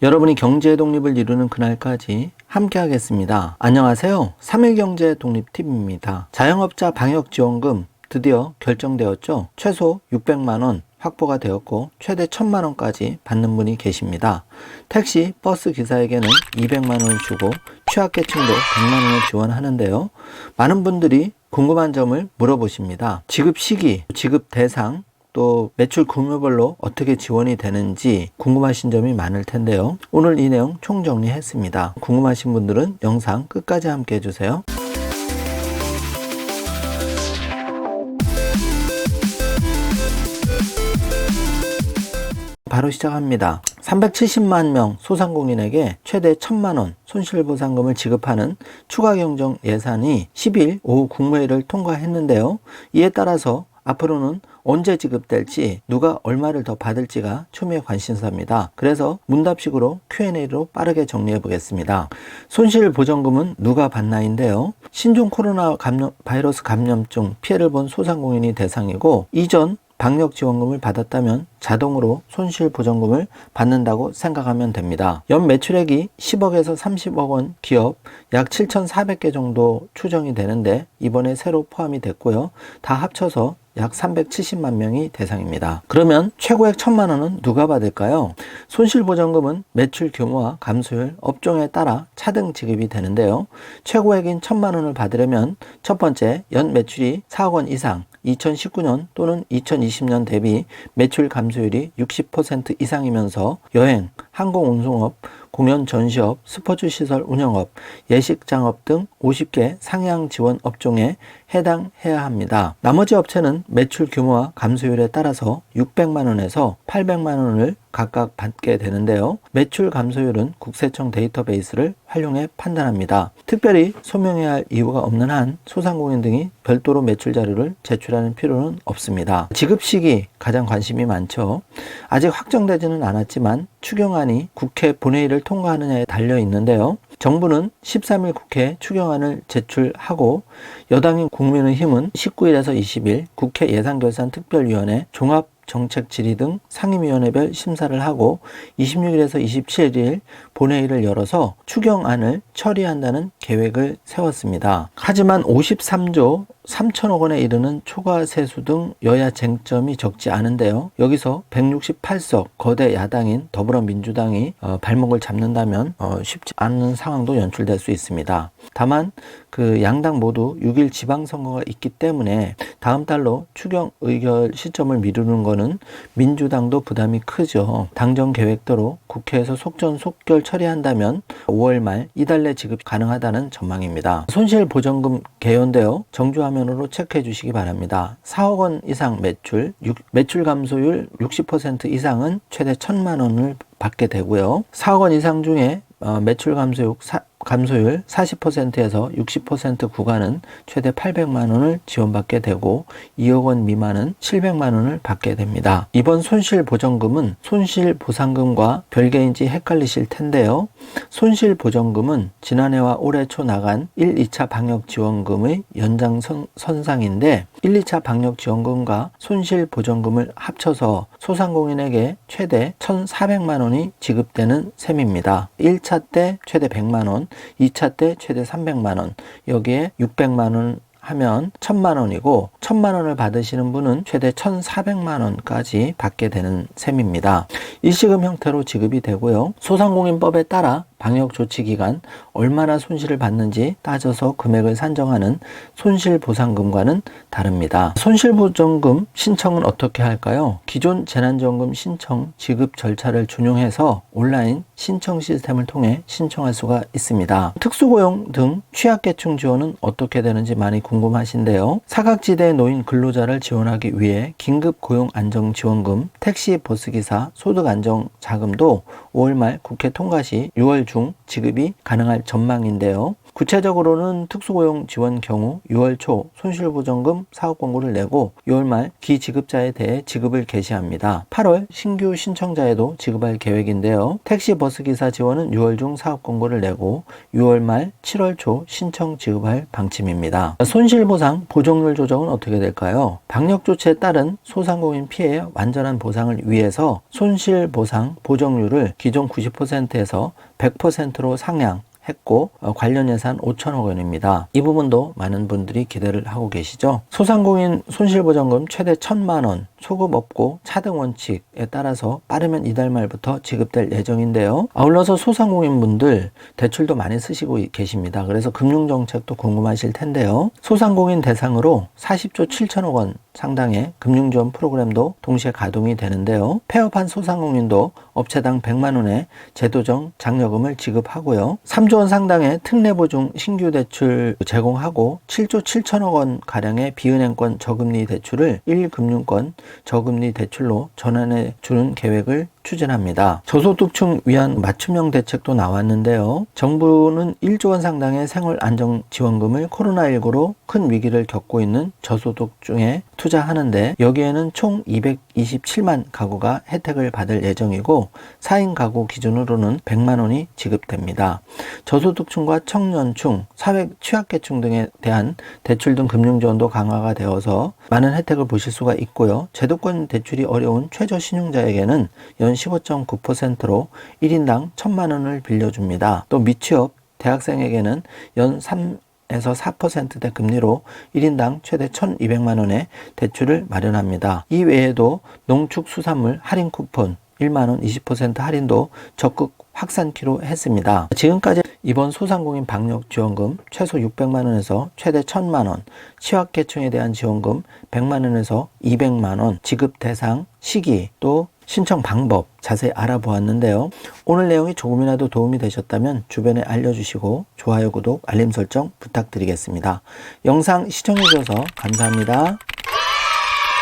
여러분이 경제 독립을 이루는 그날까지 함께 하겠습니다. 안녕하세요. 3일 경제 독립TV입니다. 자영업자 방역지원금 드디어 결정되었죠. 최소 600만원 확보가 되었고 최대 1000만원까지 받는 분이 계십니다. 택시, 버스 기사에게는 200만원을 주고 취약계층도 100만원을 지원하는데요. 많은 분들이 궁금한 점을 물어보십니다. 지급 시기, 지급 대상, 또 매출 규모별로 어떻게 지원이 되는지 궁금하신 점이 많을 텐데요. 오늘 이 내용 총정리했습니다. 궁금하신 분들은 영상 끝까지 함께 해주세요. 바로 시작합니다. 370만 명 소상공인에게 최대 1000만원 손실보상금을 지급하는 추가경정 예산이 10일 오후 국무회의를 통과했는데요. 이에 따라서 앞으로는 언제 지급될지 누가 얼마를 더 받을지가 초미의 관심사입니다. 그래서 문답식으로 Q&A로 빠르게 정리해 보겠습니다. 손실보전금은 누가 받나인데요. 신종 코로나 바이러스 감염증 피해를 본 소상공인이 대상이고 이전 방역지원금을 받았다면 자동으로 손실보전금을 받는다고 생각하면 됩니다. 연 매출액이 10억에서 30억 원 기업 약 7,400개 정도 추정이 되는데 이번에 새로 포함이 됐고요. 다 합쳐서 약 370만 명이 대상입니다. 그러면 최고액 1000만 원은 누가 받을까요? 손실보전금은 매출 규모와 감소율, 업종에 따라 차등 지급이 되는데요. 최고액인 1000만 원을 받으려면 첫 번째 연 매출이 4억 원 이상 2019년 또는 2020년 대비 매출 감소율이 60% 이상이면서 여행, 항공운송업, 공연 전시업, 스포츠시설 운영업, 예식장업 등 50개 상향 지원 업종에 해당해야 합니다. 나머지 업체는 매출 규모와 감소율에 따라서 600만 원에서 800만 원을 각각 받게 되는데요. 매출 감소율은 국세청 데이터베이스를 활용해 판단합니다. 특별히 소명해야 할 이유가 없는 한 소상공인 등이 별도로 매출 자료를 제출하는 필요는 없습니다. 지급 시기 가장 관심이 많죠. 아직 확정되지는 않았지만 추경안이 국회 본회의를 통과하느냐에 달려 있는데요. 정부는 13일 국회에 추경안을 제출하고 여당인 국민의힘은 19일에서 20일 국회 예산결산특별위원회 종합정책질의 등 상임위원회별 심사를 하고 26일에서 27일 본회의를 열어서 추경안을 처리한다는 계획을 세웠습니다. 하지만 53조 3천억 원에 이르는 초과 세수 등 여야 쟁점이 적지 않은데요. 여기서 168석 거대 야당인 더불어민주당이 발목을 잡는다면 쉽지 않은 상황도 연출될 수 있습니다. 다만 그 양당 모두 6일 지방선거가 있기 때문에 다음 달로 추경 의결 시점을 미루는 것은 민주당도 부담이 크죠. 당정 계획대로 국회에서 속전속결 처리한다면 5월 말 이달 내 지급 가능하다는 전망입니다. 손실보전금 개요인데요. 정주화면으로 체크해 주시기 바랍니다. 4억 원 이상 매출 감소율 60% 이상은 최대 1000만 원을 받게 되고요. 4억 원 이상 중에 매출 감소율 40%에서 60% 구간은 최대 800만 원을 지원받게 되고 2억 원 미만은 700만 원을 받게 됩니다. 이번 손실보전금은 손실보상금과 별개인지 헷갈리실 텐데요. 손실보전금은 지난해와 올해 초 나간 1, 2차 방역지원금의 연장선상인데 1, 2차 방역지원금과 손실보전금을 합쳐서 소상공인에게 최대 1,400만 원이 지급되는 셈입니다. 1차 때 최대 100만 원, 2차 때 최대 300만 원, 여기에 600만 원 하면 1000만 원이고 1000만 원을 받으시는 분은 최대 1400만 원까지 받게 되는 셈입니다. 일시금 형태로 지급이 되고요. 소상공인법에 따라 방역조치기간 얼마나 손실을 받는지 따져서 금액을 산정하는 손실보상금과는 다릅니다. 손실보전금 신청은 어떻게 할까요? 기존 재난지원금 신청 지급 절차를 준용해서 온라인 신청 시스템을 통해 신청할 수가 있습니다. 특수고용 등 취약계층 지원은 어떻게 되는지 많이 궁금하신데요. 사각지대에 놓인 근로자를 지원하기 위해 긴급고용안정지원금, 택시 버스기사 소득안정자금도 5월 말 국회 통과 시 6월 중 지급이 가능할 전망인데요. 구체적으로는 특수고용 지원 경우 6월 초 손실보전금 사업 공고를 내고 6월 말 기지급자에 대해 지급을 개시합니다. 8월 신규 신청자에도 지급할 계획인데요. 택시 버스기사 지원은 6월 중 사업 공고를 내고 6월 말 7월 초 신청 지급할 방침입니다. 손실보상 보정률 조정은 어떻게 될까요? 방역 조치에 따른 소상공인 피해의 완전한 보상을 위해서 손실보상 보정률을 기존 90%에서 100%로 상향했고 관련 예산 5천억 원입니다. 이 부분도 많은 분들이 기대를 하고 계시죠. 소상공인 손실보전금 최대 1,000만 원, 소급 없고 차등 원칙에 따라서 빠르면 이달 말부터 지급될 예정인데요. 아울러서 소상공인분들 대출도 많이 쓰시고 계십니다. 그래서 금융정책도 궁금하실 텐데요. 소상공인 대상으로 40조 7천억 원 상당의 금융지원 프로그램도 동시에 가동이 되는데요. 폐업한 소상공인도 업체당 100만 원의 제도정 장려금을 지급하고요. 3조 원 상당의 특례보증 신규 대출 제공하고 7조 7천억 원 가량의 비은행권 저금리 대출을 1금융권 저금리 대출로 전환해 주는 계획을 추진합니다. 저소득층 위한 맞춤형 대책도 나왔는데요. 정부는 1조 원 상당의 생활안정지원금을 코로나19로 큰 위기를 겪고 있는 저소득층에 투자하는데 여기에는 총 227만 가구가 혜택을 받을 예정이고 4인 가구 기준으로는 100만 원이 지급됩니다. 저소득층과 청년층, 사회 취약계층 등에 대한 대출 등 금융지원도 강화가 되어서 많은 혜택을 보실 수가 있고요. 제도권 대출이 어려운 최저신용자에게는 연 15.9%로 1인당 1,000만 원을 빌려줍니다. 또 미취업 대학생에게는 연 3에서 4%대 금리로 1인당 최대 1,200만 원의 대출을 마련합니다. 이 외에도 농축수산물 할인 쿠폰 1만 원 20% 할인도 적극 확산키로 했습니다. 지금까지 이번 소상공인 방역지원금 최소 600만 원에서 최대 1,000만 원, 취약계층에 대한 지원금 100만 원에서 200만 원, 지급 대상, 시기, 또 신청 방법 자세히 알아보았는데요. 오늘 내용이 조금이라도 도움이 되셨다면 주변에 알려주시고 좋아요, 구독, 알림 설정 부탁드리겠습니다. 영상 시청해주셔서 감사합니다.